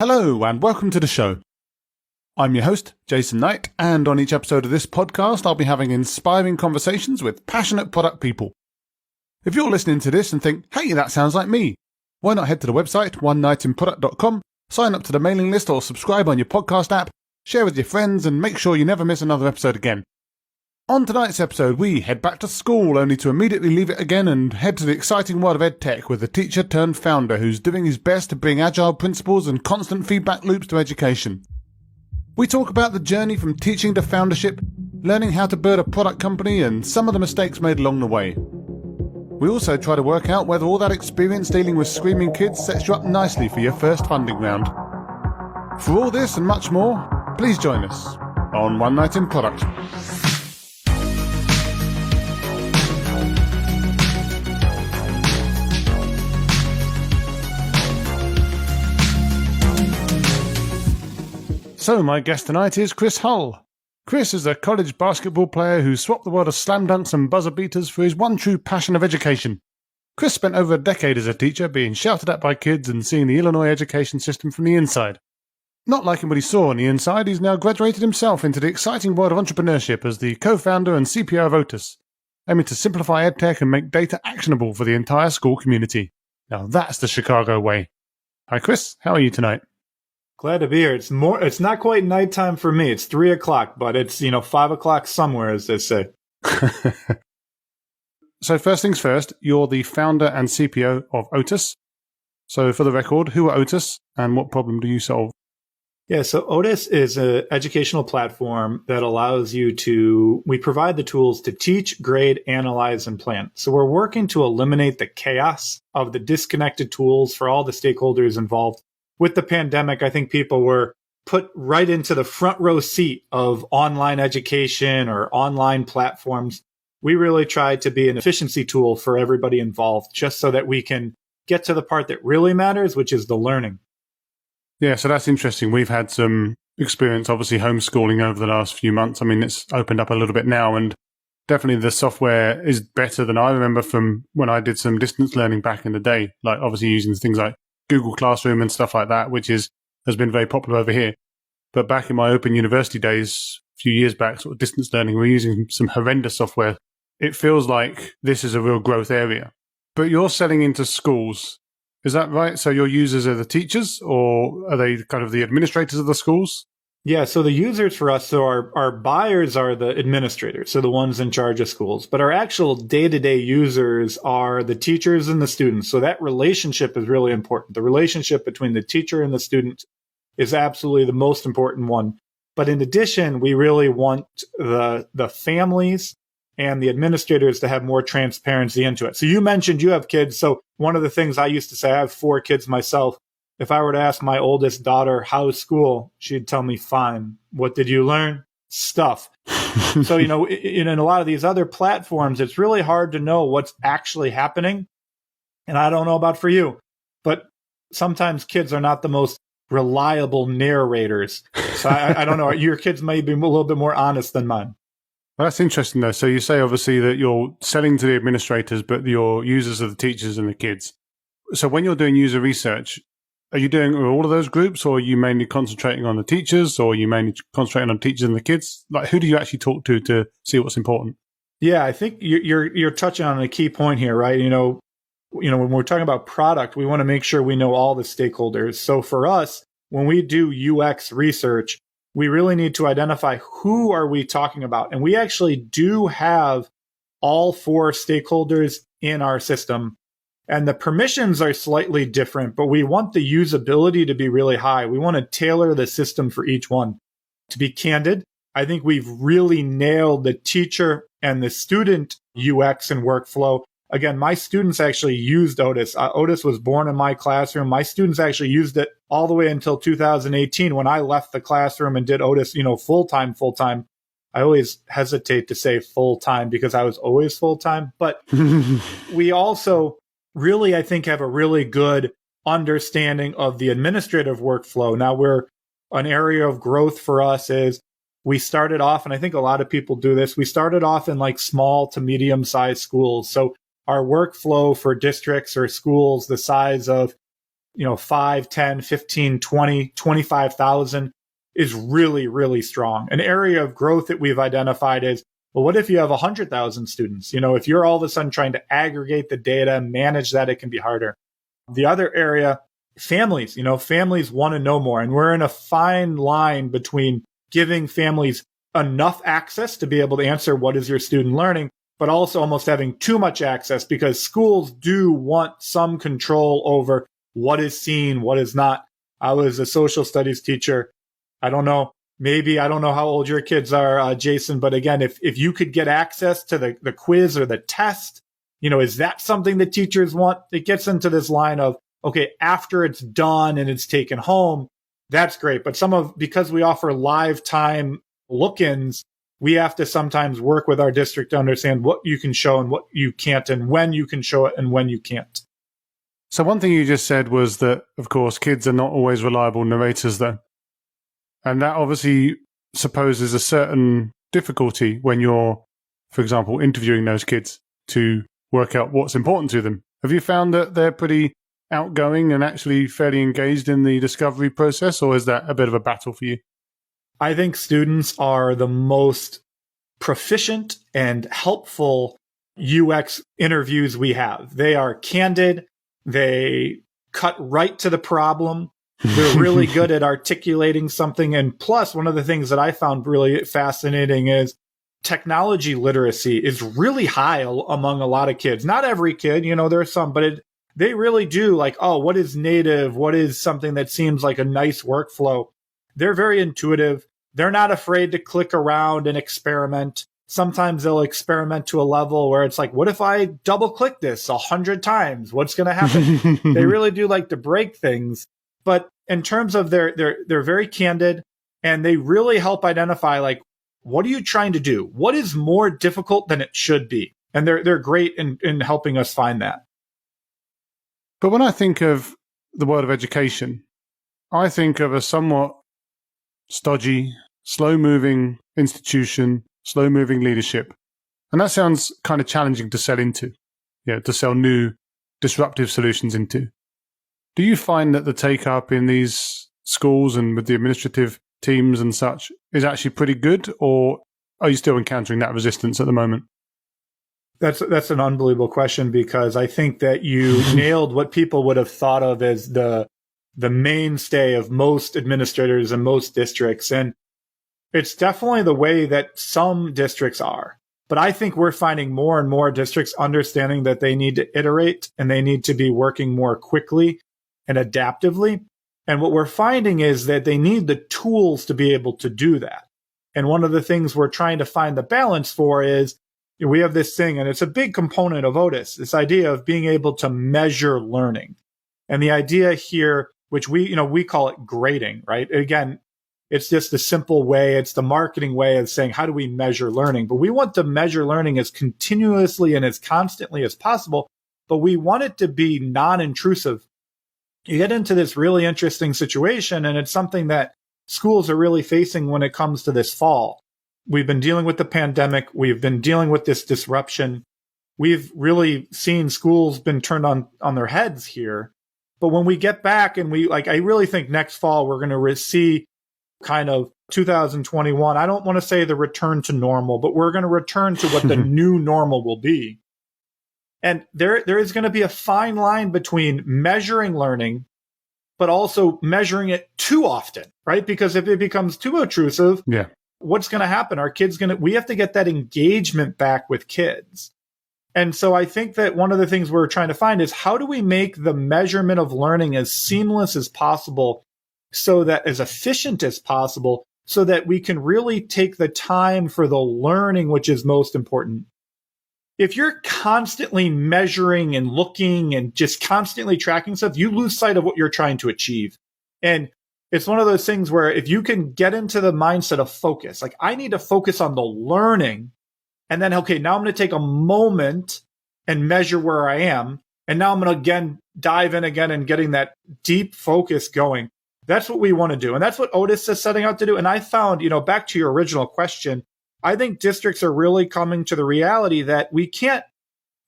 Hello and welcome to the show. I'm your host, Jason Knight, and on each episode of this podcast, I'll be having inspiring conversations with passionate product people. If you're listening to this and think, hey, that sounds like me, why not head to the website, onenightinproduct.com, sign up to the mailing list or subscribe on your podcast app, share with your friends, and make sure you never miss another episode again. On tonight's episode, we head back to school only to immediately leave it again and head to the exciting world of EdTech with a teacher turned founder who's doing his best to bring Agile principles and constant feedback loops to education. We talk about the journey from teaching to foundership, learning how to build a product company, and some of the mistakes made along the way. We also try to work out whether all that experience dealing with screaming kids sets you up nicely for your first funding round. For all this and much more, please join us on One Night in Product. So my guest tonight is Chris Hull. Chris is a college basketball player who swapped the world of slam dunks and buzzer beaters for his one true passion of education. Chris spent over a decade as a teacher, being shouted at by kids and seeing the Illinois education system from the inside. Not liking what he saw on the inside, he's now graduated himself into the exciting world of entrepreneurship as the co-founder and CPO of Otus, aiming to simplify EdTech and make data actionable for the entire school community. Now that's the Chicago way. Hi Chris, how are you tonight? Glad to be here. It's not quite nighttime for me. It's 3:00, but it's, 5:00 somewhere, as they say. So first things first, you're the founder and CPO of Otus. So for the record, who are Otus and what problem do you solve? Yeah, so Otus is an educational platform that allows we provide the tools to teach, grade, analyze, and plan. So we're working to eliminate the chaos of the disconnected tools for all the stakeholders involved. With the pandemic, I think people were put right into the front row seat of online education or online platforms. We really tried to be an efficiency tool for everybody involved, just so that we can get to the part that really matters, which is the learning. Yeah, so that's interesting. We've had some experience, obviously, homeschooling over the last few months. I mean, it's opened up a little bit now, and definitely the software is better than I remember from when I did some distance learning back in the day, like obviously using things like Google Classroom and stuff like that, which has been very popular over here. But back in my Open University days, a few years back, sort of distance learning, we were using some horrendous software. It feels like this is a real growth area. But you're selling into schools. Is that right? So your users are the teachers, or are they kind of the administrators of the schools? Yeah, so the users for us, so our buyers are the administrators, so the ones in charge of schools. But our actual day-to-day users are the teachers and the students. So that relationship is really important. The relationship between the teacher and the student is absolutely the most important one. But in addition, we really want the families and the administrators to have more transparency into it. So you mentioned you have kids. So one of the things I used to say, I have 4 kids myself. If I were to ask my oldest daughter, how's school? She'd tell me, fine. What did you learn? Stuff. So, in a lot of these other platforms, it's really hard to know what's actually happening. And I don't know about for you, but sometimes kids are not the most reliable narrators. So I don't know. Your kids may be a little bit more honest than mine. Well, that's interesting, though. So you say, obviously, that you're selling to the administrators, but your users are the teachers and the kids. So when you're doing user research, are you doing all of those groups, or are you mainly concentrating on the teachers, or are you mainly concentrating on teachers and the kids? Like, who do you actually talk to see what's important? Yeah, I think you're touching on a key point here, right? When we're talking about product, we want to make sure we know all the stakeholders. So for us, when we do UX research, we really need to identify who are we talking about. And we actually do have all 4 stakeholders in our system. And the permissions are slightly different, but we want the usability to be really high. We want to tailor the system for each one. To be candid, I think we've really nailed the teacher and the student UX and workflow. Again, my students actually used Otus. Otus was born in my classroom. My students actually used it all the way until 2018 when I left the classroom and did Otus, full-time. I always hesitate to say full-time because I was always full-time. But we also really, I think, have a really good understanding of the administrative workflow. Now, an area of growth for us is we started off, and I think a lot of people do this, we started off in like small to medium-sized schools. So our workflow for districts or schools the size of 5, 10, 15, 20, 25,000 is really, really strong. An area of growth that we've identified is, well, what if you have 100,000 students? If you're all of a sudden trying to aggregate the data, manage that, it can be harder. The other area, families, families want to know more. And we're in a fine line between giving families enough access to be able to answer what is your student learning, but also almost having too much access, because schools do want some control over what is seen, what is not. I was a social studies teacher. I don't know how old your kids are, Jason, but again, if you could get access to the quiz or the test, is that something that teachers want? It gets into this line of, okay, after it's done and it's taken home, that's great. But because we offer live time look-ins, we have to sometimes work with our district to understand what you can show and what you can't, and when you can show it and when you can't. So one thing you just said was that, of course, kids are not always reliable narrators, though. And that obviously supposes a certain difficulty when you're, for example, interviewing those kids to work out what's important to them. Have you found that they're pretty outgoing and actually fairly engaged in the discovery process, or is that a bit of a battle for you? I think students are the most proficient and helpful UX interviews we have. They are candid. They cut right to the problem. They're really good at articulating something. And plus, one of the things that I found really fascinating is technology literacy is really high among a lot of kids. Not every kid, there are some, but they really do what is native? What is something that seems like a nice workflow? They're very intuitive. They're not afraid to click around and experiment. Sometimes they'll experiment to a level where it's like, what if I double click this 100 times? What's going to happen? They really do like to break things. But in terms of they're very candid, and they really help identify, what are you trying to do? What is more difficult than it should be? And they're great in helping us find that. But when I think of the world of education, I think of a somewhat stodgy, slow-moving institution, slow-moving leadership. And that sounds kind of challenging to sell into, to sell new disruptive solutions into. Do you find that the take-up in these schools and with the administrative teams and such is actually pretty good, or are you still encountering that resistance at the moment? That's an unbelievable question, because I think that you nailed what people would have thought of as the mainstay of most administrators and most districts. And it's definitely the way that some districts are. But I think we're finding more and more districts understanding that they need to iterate and they need to be working more quickly and adaptively. And what we're finding is that they need the tools to be able to do that. And one of the things we're trying to find the balance for is we have this thing, and it's a big component of Otus, this idea of being able to measure learning. And the idea here, which we call it grading, right? Again, it's just the simple way, it's the marketing way of saying, how do we measure learning? But we want to measure learning as continuously and as constantly as possible, but we want it to be non-intrusive. You get into this really interesting situation, and it's something that schools are really facing when it comes to this fall. We've been dealing with the pandemic. We've been dealing with this disruption. We've really seen schools been turned on their heads here. But when we get back and I really think next fall, we're going to see kind of 2021. I don't want to say the return to normal, but we're going to return to what the new normal will be. And there is going to be a fine line between measuring learning, but also measuring it too often, right? Because if it becomes too intrusive, what's going to happen? We have to get that engagement back with kids. And so I think that one of the things we're trying to find is, how do we make the measurement of learning as seamless as possible, so that as efficient as possible, so that we can really take the time for the learning, which is most important. If you're constantly measuring and looking and just constantly tracking stuff, you lose sight of what you're trying to achieve. And it's one of those things where if you can get into the mindset of focus, I need to focus on the learning, and then, okay, now I'm going to take a moment and measure where I am. And now I'm going to dive in again and getting that deep focus going. That's what we want to do. And that's what Otus is setting out to do. And I found, back to your original question, I think districts are really coming to the reality that we can't,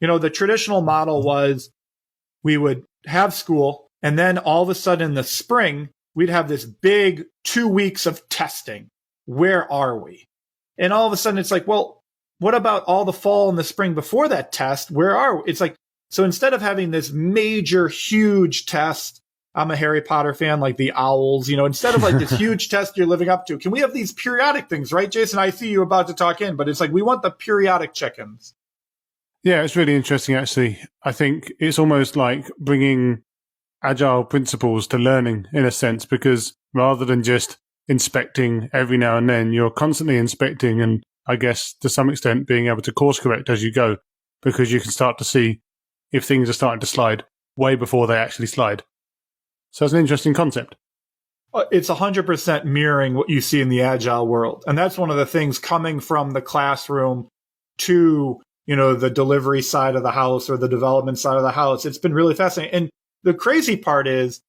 the traditional model was we would have school, And then all of a sudden in the spring, we'd have this big 2 weeks of testing. Where are we? And all of a sudden it's like, well, what about all the fall and the spring before that test? Where are we? It's like, so instead of having this major, huge test, I'm a Harry Potter fan, like the owls, instead of like this huge test you're living up to, can we have these periodic things, right, Jason? I see you about to talk in, but it's like, we want the periodic check-ins. Yeah, it's really interesting, actually. I think it's almost like bringing Agile principles to learning in a sense, because rather than just inspecting every now and then, you're constantly inspecting and I guess to some extent being able to course correct as you go, because you can start to see if things are starting to slide way before they actually slide. So it's an interesting concept. It's 100% mirroring what you see in the Agile world. And that's one of the things coming from the classroom to, the delivery side of the house or the development side of the house. It's been really fascinating. And the crazy part is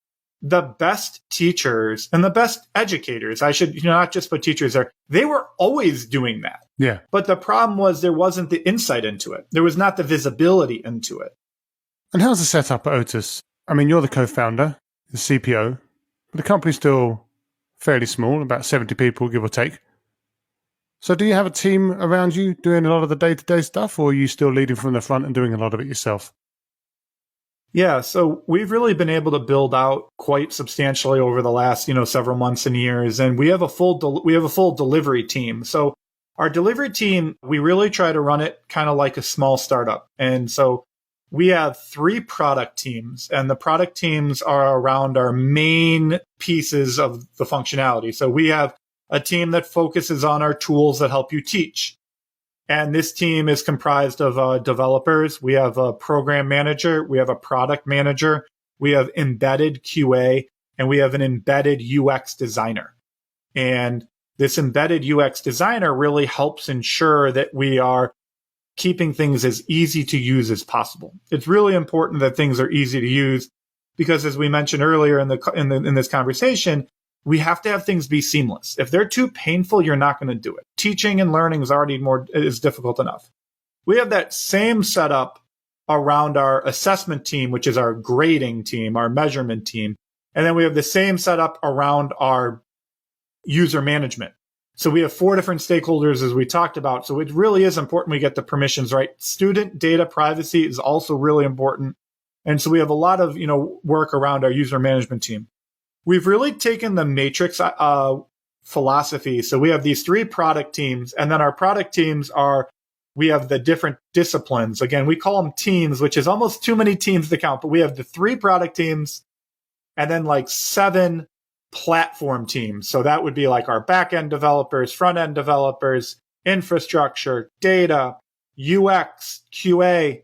the best teachers and the best educators, I should, not just put teachers there, they were always doing that. Yeah. But the problem was there wasn't the insight into it. There was not the visibility into it. And how's the setup at Otus? I mean, you're the co-founder, the CPO, but the company's still fairly small, about 70 people, give or take. So do you have a team around you doing a lot of the day-to-day stuff, or are you still leading from the front and doing a lot of it yourself? Yeah, so we've really been able to build out quite substantially over the last, several months and years, and we have a full delivery team. So our delivery team, we really try to run it kind of like a small startup. And so we have 3 product teams, and the product teams are around our main pieces of the functionality. So we have a team that focuses on our tools that help you teach. And this team is comprised of developers. We have a program manager. We have a product manager. We have embedded QA, and we have an embedded UX designer. And this embedded UX designer really helps ensure that we are keeping things as easy to use as possible. It's really important that things are easy to use because, as we mentioned earlier in this conversation, we have to have things be seamless. If they're too painful, you're not going to do it. Teaching and learning is difficult enough. We have that same setup around our assessment team, which is our grading team, our measurement team. And then we have the same setup around our user management. So we have 4 different stakeholders, as we talked about. So it really is important we get the permissions right. Student data privacy is also really important. And so we have a lot of, work around our user management team. We've really taken the matrix philosophy. So we have these 3 product teams, and then our product teams we have the different disciplines. Again, we call them teams, which is almost too many teams to count, but we have the 3 product teams and then like 7 platform teams. So that would be like our back-end developers, front-end developers, infrastructure, data, UX, QA.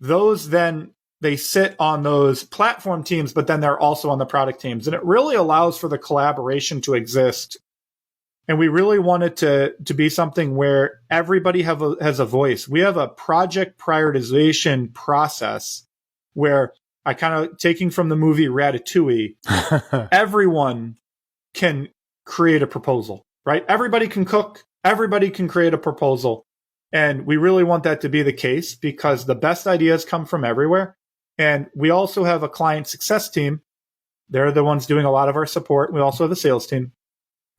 Those then, they sit on those platform teams, but then they're also on the product teams. And it really allows for the collaboration to exist. And we really want it to be something where everybody has a voice. We have a project prioritization process where I kind of, taking from the movie Ratatouille, everyone can create a proposal, right? Everybody can cook. Everybody can create a proposal. And we really want that to be the case because the best ideas come from everywhere. And we also have a client success team. They're the ones doing a lot of our support. We also have a sales team.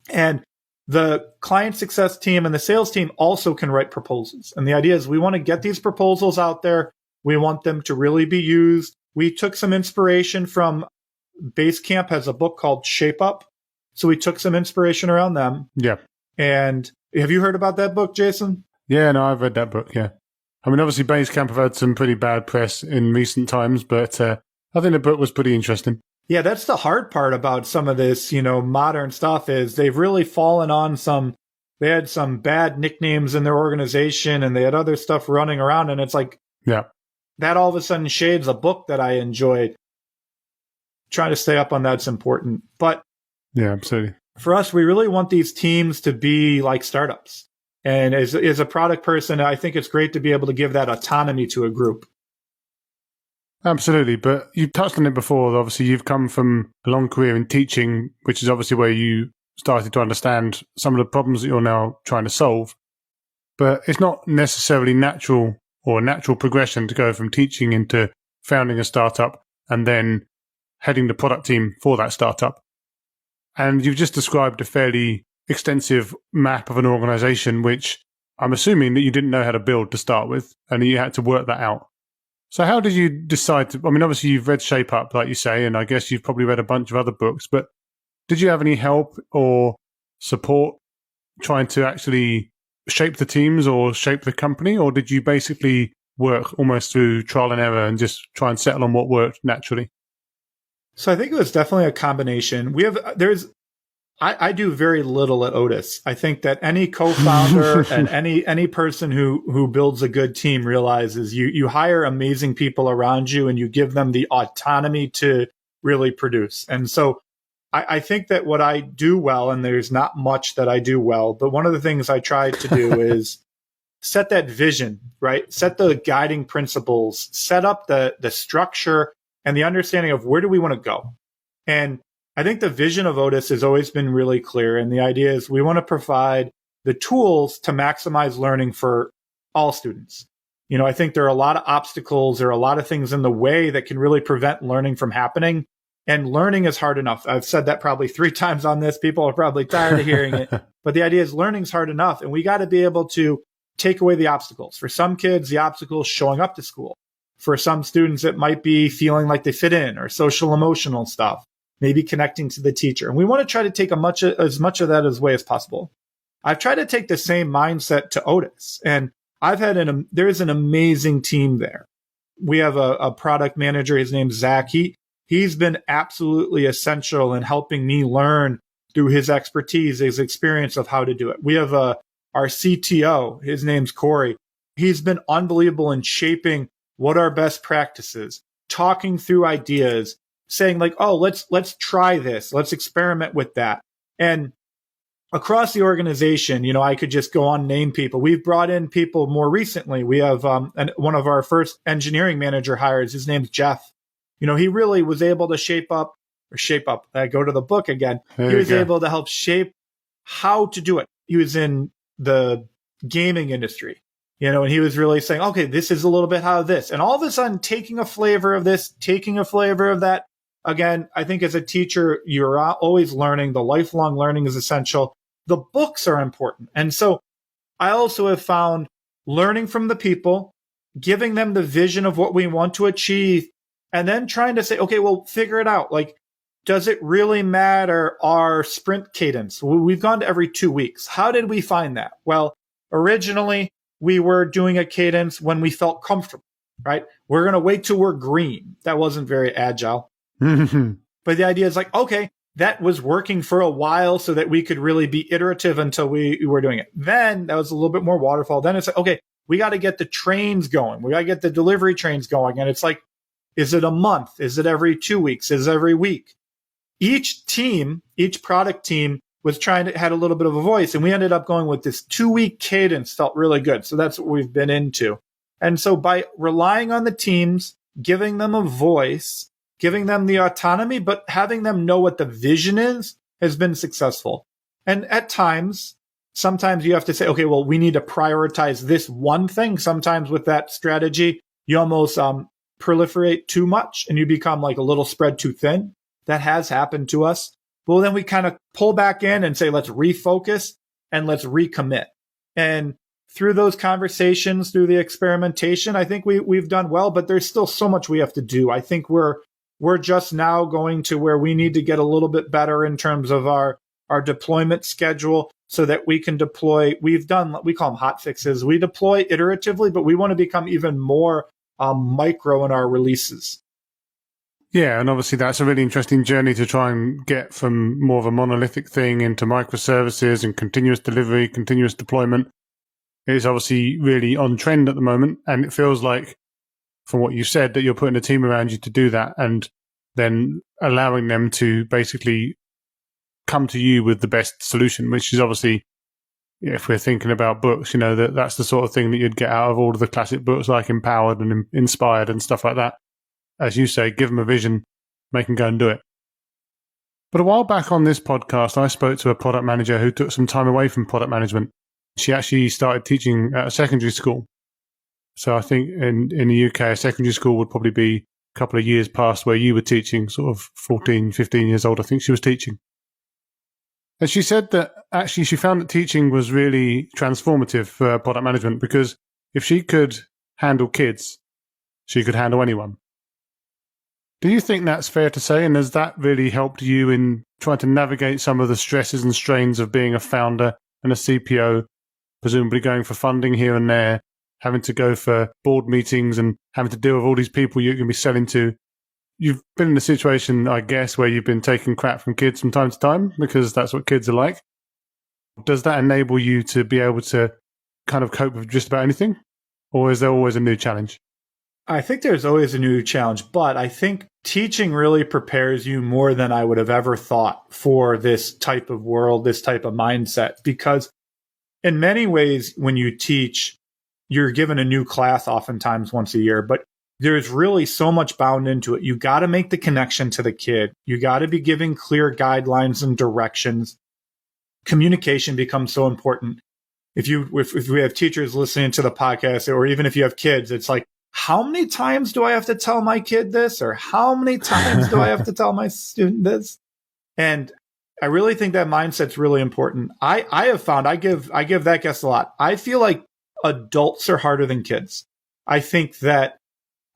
And the client success team and the sales team also can write proposals. And the idea is we want to get these proposals out there. We want them to really be used. We took some inspiration from Basecamp has a book called Shape Up. So we took some inspiration around them. Yeah. And have you heard about that book, Jason? Yeah, no, I've read that book, yeah. I mean, obviously, Basecamp have had some pretty bad press in recent times, but I think the book was pretty interesting. Yeah, that's the hard part about some of this, modern stuff is they've really fallen on they had some bad nicknames in their organization and they had other stuff running around. And it's like, yeah, that all of a sudden shades a book that I enjoyed. Trying to stay up on that's important. But yeah, absolutely. For us, we really want these teams to be like startups. And as a product person, I think it's great to be able to give that autonomy to a group. Absolutely. But you've touched on it before. Obviously, you've come from a long career in teaching, which is obviously where you started to understand some of the problems that you're now trying to solve. But it's not necessarily natural or a natural progression to go from teaching into founding a startup and then heading the product team for that startup. And you've just described a fairly extensive map of an organization, which I'm assuming that you didn't know how to build to start with, and you had to work that out. So how did you decide to, I mean, obviously you've read Shape Up, like you say, and I guess you've probably read a bunch of other books, but did you have any help or support trying to actually shape the teams or shape the company, or did you basically work almost through trial and error and just try and settle on what worked naturally? So I think it was definitely a combination. I do very little at Otus. I think that any co-founder and any person who builds a good team realizes you hire amazing people around you and you give them the autonomy to really produce. And so I think that what I do well, and there's not much that I do well, but one of the things I try to do is set that vision, right? Set the guiding principles, set up the structure and the understanding of where do we want to go. And I think the vision of Otus has always been really clear. And the idea is we want to provide the tools to maximize learning for all students. You know, I think there are a lot of obstacles, there are a lot of things in the way that can really prevent learning from happening. And learning is hard enough. I've said that probably 3 times on this. People are probably tired of hearing it. But the idea is learning's hard enough. And we got to be able to take away the obstacles. For some kids, the obstacle is showing up to school. For some students, it might be feeling like they fit in or social emotional stuff, maybe connecting to the teacher. And we want to try to take as much of that away as possible. I've tried to take the same mindset to Otus, and there's an amazing team there. We have a product manager. His name's Zach. He's been absolutely essential in helping me learn through his expertise, his experience of how to do it. We have our CTO. His name's Corey. He's been unbelievable in shaping what are best practices, talking through ideas, saying like, oh, let's try this. Let's experiment with that. And across the organization, you know, I could just go on and name people. We've brought in people more recently. We have one of our first engineering manager hires. His name's Jeff. You know, he really was able to shape up. I go to the book again. He was able to help shape how to do it. He was in the gaming industry, you know, and he was really saying, okay, this is a little bit how this, and all of a sudden taking a flavor of this, taking a flavor of that. Again, I think as a teacher, you're always learning. The lifelong learning is essential. The books are important. And so I also have found learning from the people, giving them the vision of what we want to achieve, and then trying to say, okay, well, figure it out. Like, does it really matter our sprint cadence? We've gone to every 2 weeks. How did we find that? Well, originally we were doing a cadence when we felt comfortable, right? We're going to wait till we're green. That wasn't very agile. But the idea is like, okay, that was working for a while so that we could really be iterative until we were doing it. Then that was a little bit more waterfall. Then it's like, okay, we got to get the trains going. We got to get the delivery trains going. And it's like, is it a month? Is it every 2 weeks? Is it every week? Each team, each product team had a little bit of a voice. And we ended up going with this 2-week cadence, felt really good. So that's what we've been into. And so by relying on the teams, giving them a voice, giving them the autonomy, but having them know what the vision is, has been successful. And at times, sometimes you have to say, okay, well, we need to prioritize this one thing. Sometimes with that strategy, you almost proliferate too much and you become like a little spread too thin. That has happened to us. Well, then we kind of pull back in and say, let's refocus and let's recommit. And through those conversations, through the experimentation, I think we've done well, but there's still so much we have to do. I think we're just now going to where we need to get a little bit better in terms of our deployment schedule so that we can deploy. We call them hot fixes. We deploy iteratively, but we want to become even more micro in our releases. Yeah, and obviously that's a really interesting journey to try and get from more of a monolithic thing into microservices and continuous delivery, continuous deployment. It is obviously really on trend at the moment, and it feels like, from what you said, that you're putting a team around you to do that and then allowing them to basically come to you with the best solution, which is obviously, if we're thinking about books, you know, that's the sort of thing that you'd get out of all of the classic books like Empowered and Inspired and stuff like that. As you say, give them a vision, make them go and do it. But a while back on this podcast, I spoke to a product manager who took some time away from product management. She actually started teaching at a secondary school. So I think in the UK, a secondary school would probably be couple of years past where you were teaching, sort of 14, 15 years old, I think she was teaching. And she said that actually she found that teaching was really transformative for product management because if she could handle kids, she could handle anyone. Do you think that's fair to say? And has that really helped you in trying to navigate some of the stresses and strains of being a founder and a CPO, presumably going for funding here and there, having to go for board meetings and having to deal with all these people you're going to be selling to? You've been in a situation, I guess, where you've been taking crap from kids from time to time because that's what kids are like. Does that enable you to be able to kind of cope with just about anything? Or is there always a new challenge? I think there's always a new challenge, but I think teaching really prepares you more than I would have ever thought for this type of world, this type of mindset. Because in many ways, when you teach, you're given a new class oftentimes once a year, but there's really so much bound into it. You got to make the connection to the kid. You got to be giving clear guidelines and directions. Communication becomes so important. If we have teachers listening to the podcast, or even if you have kids, it's like, how many times do I have to tell my kid this? Or how many times do I have to tell my student this? And I really think that mindset's really important. I have found, I give that guest a lot. I feel like adults are harder than kids. I think the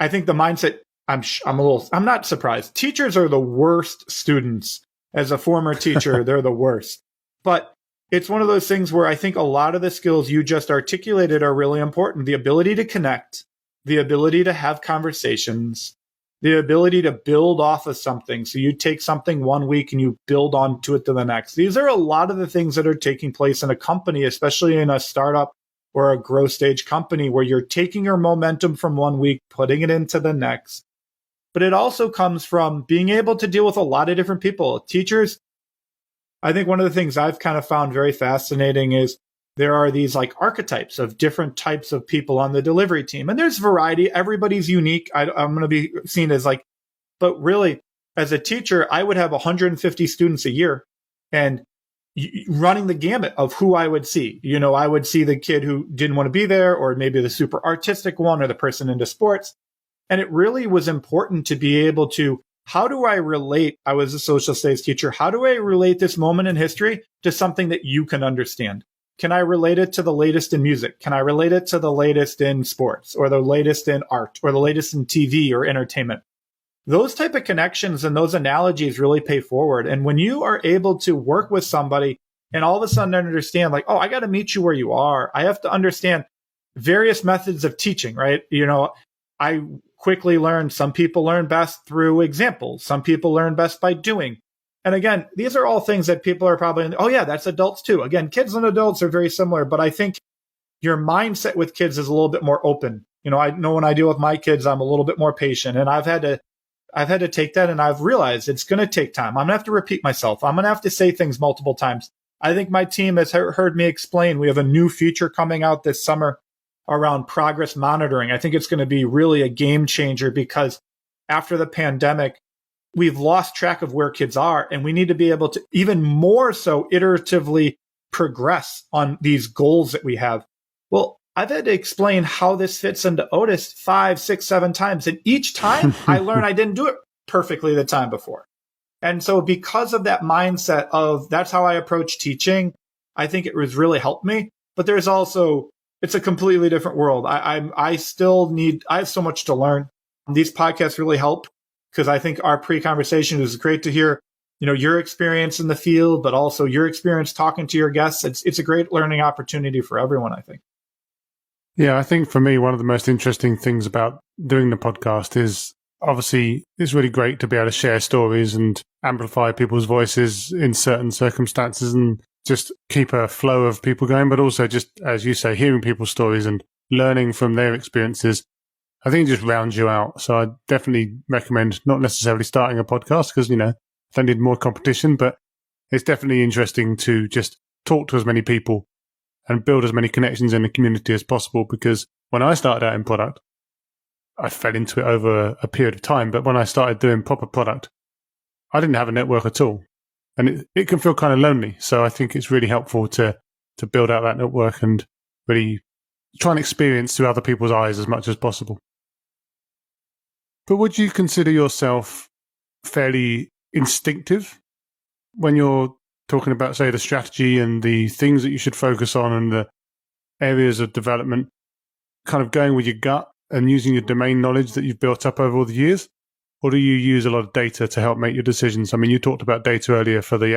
mindset, I'm not surprised. Teachers are the worst students. As a former teacher, they're the worst. But it's one of those things where I think a lot of the skills you just articulated are really important. The ability to connect, the ability to have conversations, the ability to build off of something. So you take something one week and you build onto it to the next. These are a lot of the things that are taking place in a company, especially in a startup or a growth stage company, where you're taking your momentum from one week, putting it into the next. But it also comes from being able to deal with a lot of different people. Teachers, I think one of the things I've kind of found very fascinating is there are these like archetypes of different types of people on the delivery team. And there's variety. Everybody's unique. I'm going to be seen as like, but really as a teacher, I would have 150 students a year and running the gamut of who I would see. You know, I would see the kid who didn't want to be there, or maybe the super artistic one, or the person into sports. And it really was important to be able to, how do I relate? I was a social studies teacher. How do I relate this moment in history to something that you can understand? Can I relate it to the latest in music? Can I relate it to the latest in sports, or the latest in art, or the latest in TV or entertainment? Those type of connections and those analogies really pay forward. And when you are able to work with somebody and all of a sudden understand, like, oh, I got to meet you where you are. I have to understand various methods of teaching, right? You know, I quickly learned some people learn best through examples. Some people learn best by doing. And again, these are all things that people are probably, oh yeah, that's adults too. Again, kids and adults are very similar, but I think your mindset with kids is a little bit more open. You know, I know when I deal with my kids, I'm a little bit more patient, and I've had to take that, and I've realized it's going to take time. I'm going to have to repeat myself. I'm going to have to say things multiple times. I think my team has heard me explain, we have a new feature coming out this summer around progress monitoring. I think it's going to be really a game changer, because after the pandemic, we've lost track of where kids are, and we need to be able to even more so iteratively progress on these goals that we have. Well, I've had to explain how this fits into Otus 5, 6, 7 times. And each time I learn I didn't do it perfectly the time before. And so because of that mindset of that's how I approach teaching, I think it has really helped me. But there's also, it's a completely different world. I have so much to learn. These podcasts really help, because I think our pre-conversation is great to hear, you know, your experience in the field, but also your experience talking to your guests. It's a great learning opportunity for everyone, I think. Yeah, I think for me, one of the most interesting things about doing the podcast is obviously it's really great to be able to share stories and amplify people's voices in certain circumstances and just keep a flow of people going, but also just, as you say, hearing people's stories and learning from their experiences. I think it just rounds you out. So I definitely recommend not necessarily starting a podcast, because, you know, they need more competition, but it's definitely interesting to just talk to as many people and build as many connections in the community as possible. Because when I started out in product, I fell into it over a period of time. But when I started doing proper product, I didn't have a network at all. And it can feel kind of lonely. So I think it's really helpful to build out that network and really try and experience through other people's eyes as much as possible. But would you consider yourself fairly instinctive when you're talking about, say, the strategy and the things that you should focus on and the areas of development, kind of going with your gut and using your domain knowledge that you've built up over all the years? Or do you use a lot of data to help make your decisions? I mean, you talked about data earlier for the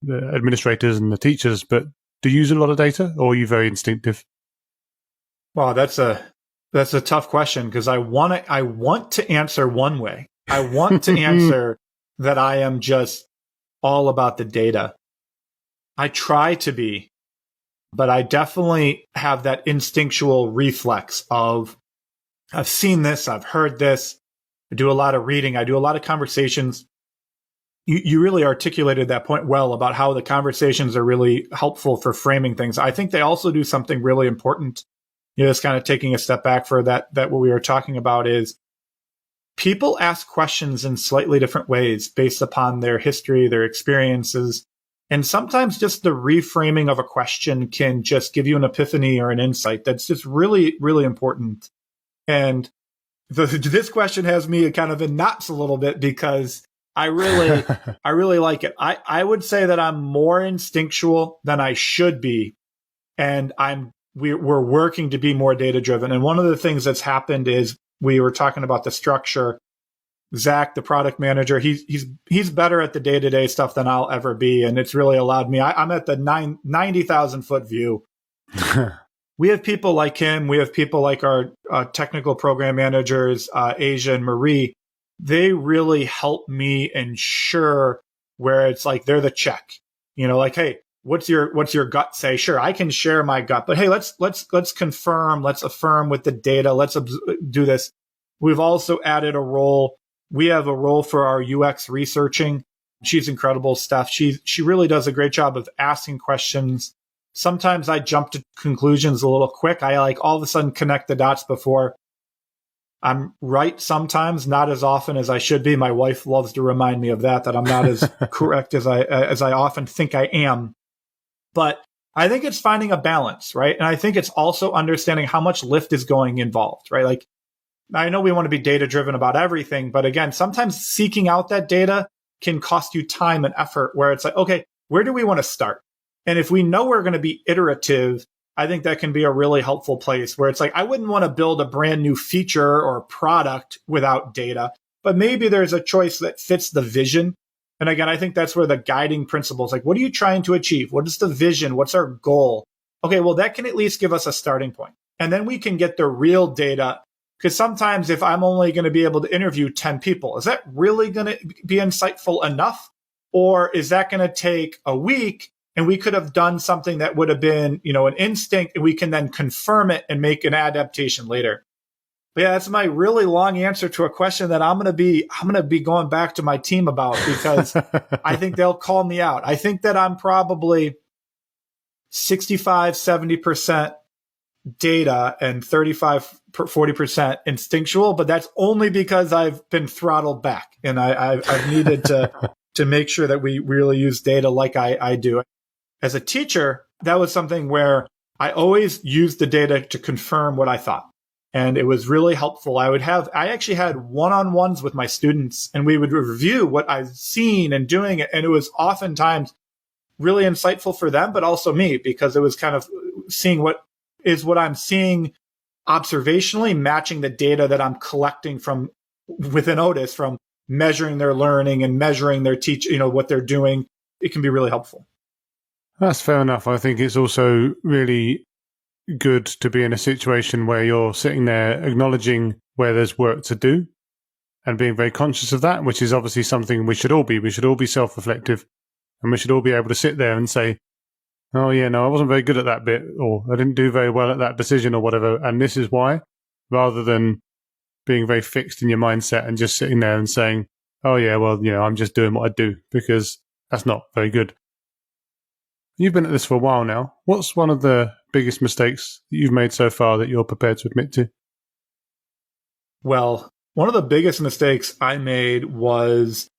administrators and the teachers, but do you use a lot of data, or are you very instinctive? Well, that's a tough question, because I want to answer one way. I want to answer that I am just all about the data. I try to be, but I definitely have that instinctual reflex of, I've seen this, I've heard this. I do a lot of reading. I do a lot of conversations. You really articulated that point well about how the conversations are really helpful for framing things. I think they also do something really important. Just kind of taking a step back for that what we were talking about is people ask questions in slightly different ways based upon their history, their experiences. And sometimes just the reframing of a question can just give you an epiphany or an insight that's just really, really important. And this question has me kind of in knots a little bit, because I really like it. I would say that I'm more instinctual than I should be. And we're working to be more data driven. And one of the things that's happened is, we were talking about the structure. Zach, the product manager, he's better at the day-to-day stuff than I'll ever be. And it's really allowed me, I'm at the 90,000 foot view. We have people like him. We have people like our technical program managers, Asia and Marie. They really help me ensure where it's like they're the check. Like, hey, what's your gut say? Sure, I can share my gut, but hey, let's confirm, let's affirm with the data. Let's do this. We've also added a role. We have a role for our UX researching. She's incredible, Steph. She really does a great job of asking questions. Sometimes I jump to conclusions a little quick. I all of a sudden connect the dots before I'm right. Sometimes, not as often as I should be. My wife loves to remind me of that I'm not as correct as I often think I am. But I think it's finding a balance, right? And I think it's also understanding how much lift is going involved, right? Like, I know we want to be data driven about everything, but again, sometimes seeking out that data can cost you time and effort, where it's like, okay, where do we want to start? And if we know we're going to be iterative, I think that can be a really helpful place, where it's like, I wouldn't want to build a brand new feature or product without data, but maybe there's a choice that fits the vision. And again, I think that's where the guiding principles, like, what are you trying to achieve? What is the vision? What's our goal? Okay, well, that can at least give us a starting point. And then we can get the real data. Because sometimes if I'm only going to be able to interview 10 people, is that really going to be insightful enough? Or is that going to take a week, and we could have done something that would have been, an instinct, and we can then confirm it and make an adaptation later? But yeah, that's my really long answer to a question that I'm going to be going back to my team about, because I think they'll call me out. I think that I'm probably 65, 70% data and 35-40% instinctual, but that's only because I've been throttled back, and I've needed to make sure that we really use data like I do. As a teacher, that was something where I always used the data to confirm what I thought, and it was really helpful. I actually had one-on-ones with my students, and we would review what I've seen and doing it, and it was oftentimes really insightful for them, but also me, because it was kind of seeing what I'm seeing observationally, matching the data that I'm collecting from within Otus, from measuring their learning and measuring their what they're doing. It can be really helpful. That's fair enough. I think it's also really good to be in a situation where you're sitting there acknowledging where there's work to do and being very conscious of that, which is obviously something we should all be. We should all be self-reflective, and we should all be able to sit there and say, oh, yeah, no, I wasn't very good at that bit, or I didn't do very well at that decision or whatever, and this is why, rather than being very fixed in your mindset and just sitting there and saying, oh, yeah, well, I'm just doing what I do, because that's not very good. You've been at this for a while now. What's one of the biggest mistakes that you've made so far that you're prepared to admit to? Well, one of the biggest mistakes I made was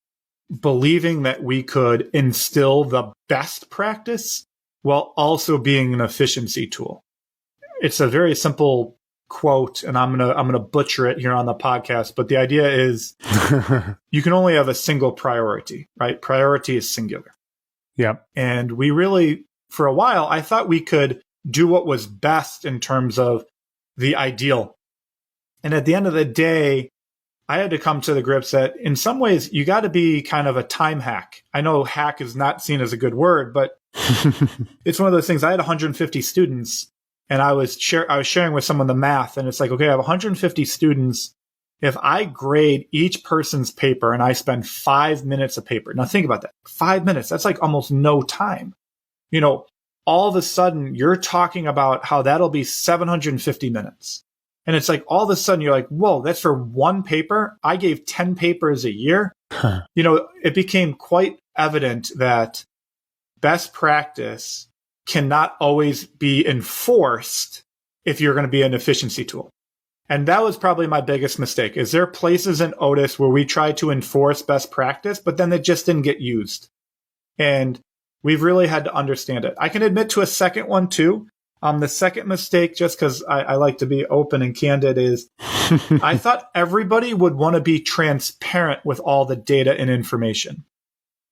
believing that we could instill the best practice while also being an efficiency tool. It's a very simple quote, and I'm gonna butcher it here on the podcast, but the idea is you can only have a single priority, right? Priority is singular. Yeah. And we really, for a while, I thought we could do what was best in terms of the ideal. And at the end of the day, I had to come to the grips that in some ways you got to be kind of a time hack. I know hack is not seen as a good word, but it's one of those things. I had 150 students and I was sharing with someone the math, and it's like, okay, I have 150 students. If I grade each person's paper and I spend 5 minutes a paper, now think about that. 5 minutes, that's like almost no time. You know, all of a sudden you're talking about how that'll be 750 minutes. And it's like all of a sudden you're like, whoa, that's for one paper. I gave 10 papers a year. You know, it became quite evident that best practice cannot always be enforced if you're going to be an efficiency tool. And that was probably my biggest mistake. Is there places in Otus where we try to enforce best practice, but then it just didn't get used? And we've really had to understand it. I can admit to a second one too. The second mistake, just because I like to be open and candid, is I thought everybody would want to be transparent with all the data and information.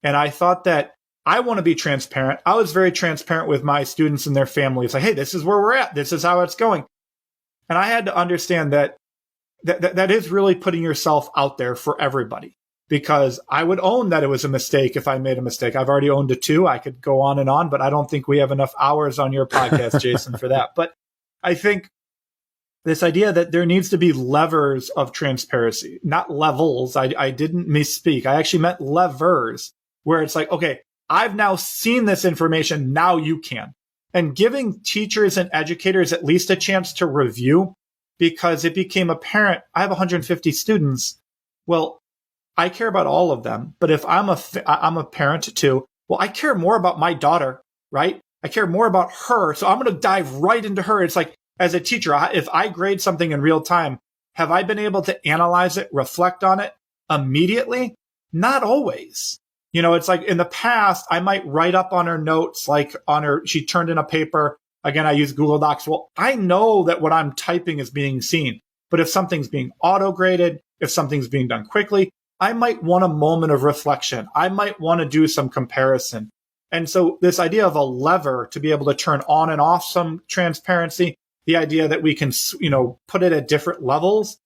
And I thought that I want to be transparent. I was very transparent with my students and their families. Like, hey, this is where we're at. This is how it's going. And I had to understand that is really putting yourself out there for everybody, because I would own that it was a mistake if I made a mistake. I've already owned it too. I could go on, but I don't think we have enough hours on your podcast, Jason, for that. But I think this idea that there needs to be levers of transparency, not levels. I didn't misspeak. I actually meant levers, where it's like, okay, I've now seen this information. Now you can. And giving teachers and educators at least a chance to review, because it became apparent. I have 150 students. Well, I care about all of them. But if I'm a parent too, well, I care more about my daughter, right? I care more about her. So I'm going to dive right into her. It's like, as a teacher, if I grade something in real time, have I been able to analyze it, reflect on it immediately? Not always. You know, it's like in the past, I might write up on her notes, like she turned in a paper. Again, I use Google Docs. Well, I know that what I'm typing is being seen. But if something's being auto-graded, if something's being done quickly, I might want a moment of reflection. I might want to do some comparison. And so this idea of a lever to be able to turn on and off some transparency, the idea that we can, put it at different levels,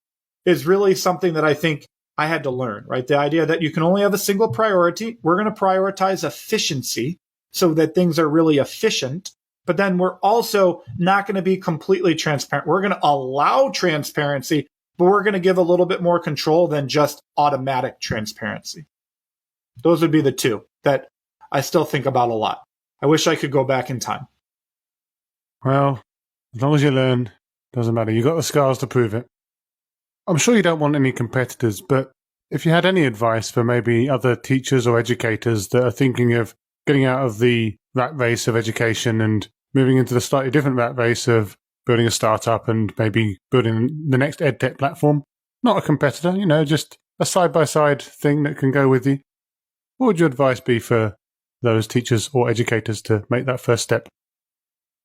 is really something that I think I had to learn, right? The idea that you can only have a single priority. We're going to prioritize efficiency so that things are really efficient. But then we're also not going to be completely transparent. We're going to allow transparency, but we're going to give a little bit more control than just automatic transparency. Those would be the two that I still think about a lot. I wish I could go back in time. Well, as long as you learn, doesn't matter. You got the scars to prove it. I'm sure you don't want any competitors, but if you had any advice for maybe other teachers or educators that are thinking of getting out of the rat race of education and moving into the slightly different rat race of building a startup and maybe building the next edtech platform, not a competitor, just a side-by-side thing that can go with you, what would your advice be for those teachers or educators to make that first step?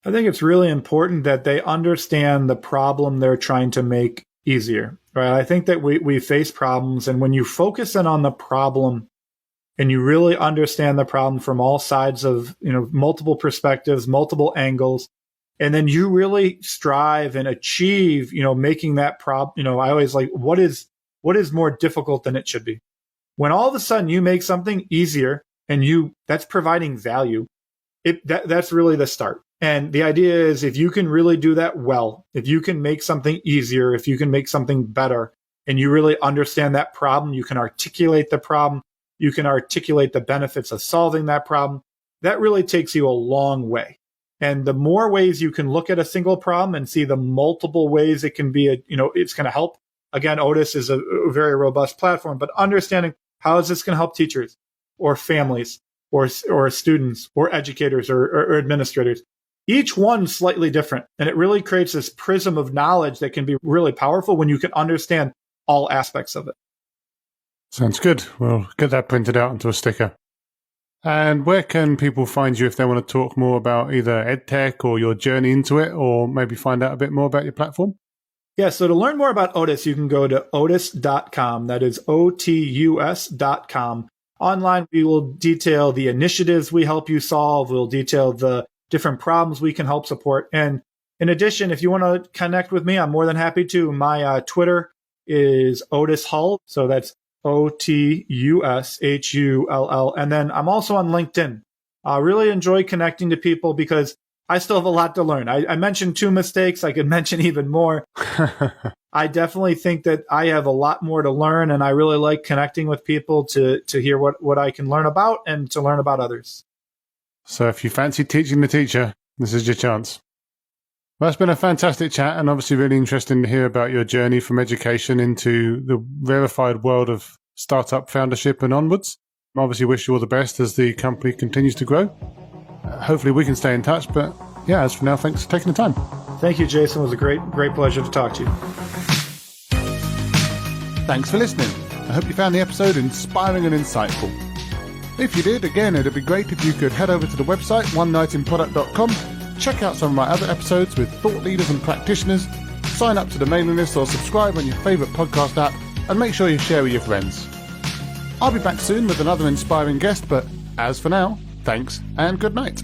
I think it's really important that they understand the problem they're trying to make easier, right? I think that we face problems, and when you focus in on the problem and you really understand the problem from all sides of, multiple perspectives, multiple angles, and then you really strive and achieve, making that problem, I always like, what is more difficult than it should be? When all of a sudden you make something easier and that's providing value, that's really the start. And the idea is, if you can really do that well, if you can make something easier, if you can make something better, and you really understand that problem, you can articulate the problem, you can articulate the benefits of solving that problem, that really takes you a long way. And the more ways you can look at a single problem and see the multiple ways it can be, it's going to help. Again, Otus is a very robust platform, but understanding how is this going to help teachers or families or students or educators or administrators. Each one slightly different. And it really creates this prism of knowledge that can be really powerful when you can understand all aspects of it. Sounds good. We'll get that printed out onto a sticker. And where can people find you if they want to talk more about either EdTech or your journey into it, or maybe find out a bit more about your platform? Yeah, so to learn more about Otus, you can go to otus.com. That is otus.com. Online, we will detail the initiatives we help you solve. We'll detail the different problems we can help support. And in addition, if you want to connect with me, I'm more than happy to. My Twitter is Otus Hull. So that's OTUSHULL. And then I'm also on LinkedIn. I really enjoy connecting to people because I still have a lot to learn. I mentioned 2 mistakes. I could mention even more. I definitely think that I have a lot more to learn, and I really like connecting with people to hear what I can learn about and to learn about others. So if you fancy teaching the teacher, this is your chance. Well, it's been a fantastic chat, and obviously really interesting to hear about your journey from education into the rarefied world of startup foundership and onwards. I obviously wish you all the best as the company continues to grow. Hopefully we can stay in touch, but yeah, as for now, thanks for taking the time. Thank you, Jason. It was a great pleasure to talk to you. Thanks for listening. I hope you found the episode inspiring and insightful. If you did, again, it'd be great if you could head over to the website, onenightinproduct.com, check out some of my other episodes with thought leaders and practitioners, sign up to the mailing list or subscribe on your favourite podcast app, and make sure you share with your friends. I'll be back soon with another inspiring guest, but as for now, thanks and good night.